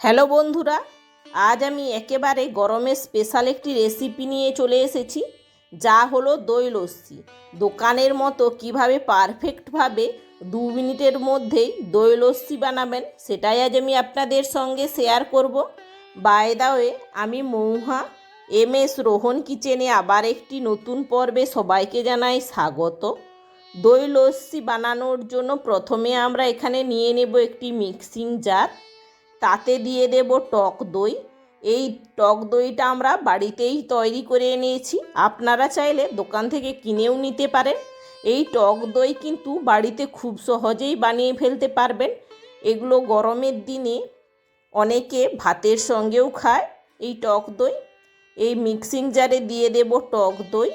Hello বন্ধুরা, আজ আমি একেবারে গরমের স্পেশাল একটি রেসিপি নিয়ে চলে এসেছি, যা হলো দই লস্যি। দোকানের মতো কিভাবে পারফেক্টভাবে 2 মিনিটের মধ্যেই দই লস্যি বানাবেন সেটাই আজ আমি আপনাদের সঙ্গে শেয়ার করব। বাই দ্য ওয়ে, আমি মৌহা MS রোহন কিচেনে আবার একটি নতুন পর্বে সবাইকে জানাই স্বাগত। দই লস্যি বানানোর জন্য প্রথমে আমরা এখানে নিয়ে নেব একটি মিক্সিং জার। তাতে দিয়ে দেব টক দই। এই টক দইটা আমরা বাড়িতেই তৈরি করে নিয়েছি, আপনারা চাইলে দোকান থেকে কিনেও নিতে পারেন। এই টক দই কিন্তু বাড়িতে খুব সহজেই বানিয়ে ফেলতে পারবেন। এগুলো গরমের দিনে অনেকে ভাতের সঙ্গেও খায় এই টক দই। এই মিক্সিং জারে দিয়ে দেব টক দই।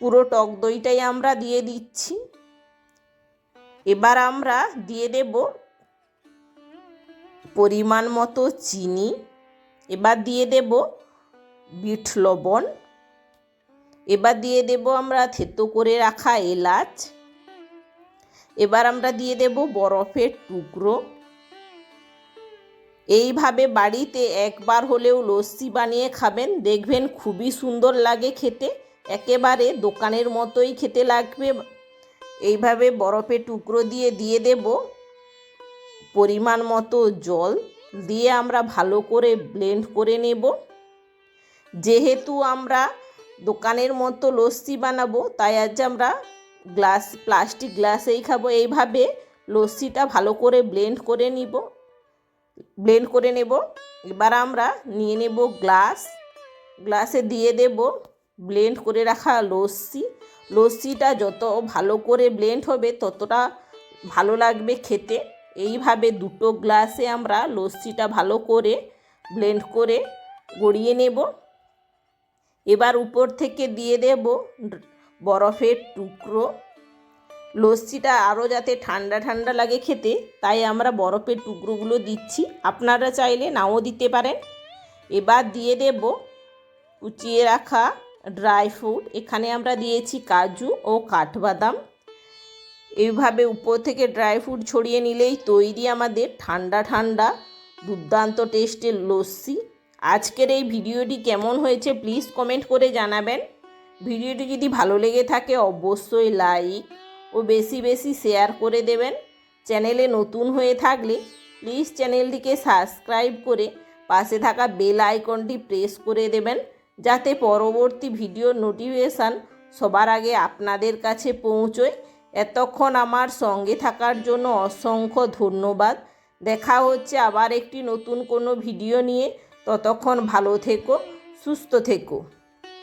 পুরো টক দইটাই আমরা দিয়ে দিচ্ছি। এবার আমরা দিয়ে দেব পরিমাণ মতো চিনি। এবার দিয়ে দেব বিট লবণ। এবার দিয়ে দেব আমরা থেতো করে রাখা এলাচ। এবার আমরা দিয়ে দেব বরফের টুকরো। এইভাবে বাড়িতে একবার হলেও লস্যি বানিয়ে খাবেন, দেখবেন খুবই সুন্দর লাগে খেতে, একেবারে দোকানের মতোই খেতে লাগবে। এইভাবে বরফের টুকরো দিয়ে দেব পরিমাণ মতো জল, দিয়ে আমরা ভালো করে ব্লেন্ড করে নেব। যেহেতু আমরা দোকানের মতো লস্যি বানাবো, তাই আজ আমরা প্লাস্টিক গ্লাসেই খাবো। এইভাবে লস্যিটা ভালো করে ব্লেন্ড করে নেব। এবার আমরা নিয়ে নেব গ্লাসে দিয়ে দেব ব্লেন্ড করে রাখা লস্যিটা যত ভালো করে ব্লেন্ড হবে ততটা ভালো লাগবে খেতে। এইভাবে দুটো গ্লাসে আমরা লস্যিটা ভালো করে ব্লেন্ড করে গড়িয়ে নেব। এবার উপর থেকে দিয়ে দেব বরফের টুকরো। লস্যিটা আরও যাতে ঠান্ডা ঠান্ডা লাগে খেতে, তাই আমরা বরফের টুকরোগুলো দিচ্ছি, আপনারা চাইলে নাও দিতে পারেন। এবার দিয়ে দেব কুচিয়ে রাখা ড্রাই ফ্রুট। এখানে আমরা দিয়েছি কাজু ও কাঠবাদাম। এইভাবে উপর থেকে ড্রাই ফ্রুট ছড়িয়ে নিলেই তৈরি আমাদের ঠান্ডা ঠান্ডা দুর্দান্ত টেস্টের লস্যি। আজকের এই ভিডিওটি কেমন হয়েছে প্লিজ কমেন্ট করে জানাবেন। ভিডিওটি যদি ভালো লেগে থাকে অবশ্যই লাইক ও বেশি বেশি শেয়ার করে দেবেন। চ্যানেলে নতুন হয়ে থাকলে প্লিজ চ্যানেলটিকে সাবস্ক্রাইব করে পাশে থাকা বেল আইকনটি প্রেস করে দেবেন, যাতে পরবর্তী ভিডিওর নোটিফিকেশান সবার আগে আপনাদের কাছে পৌঁছয়। এতক্ষণ আমার সঙ্গে থাকার জন্য অসংখ্য ধন্যবাদ। দেখা হচ্ছে আবার একটি নতুন কোনো ভিডিও নিয়ে। ততক্ষণ ভালো থেকো, সুস্থ থেকো।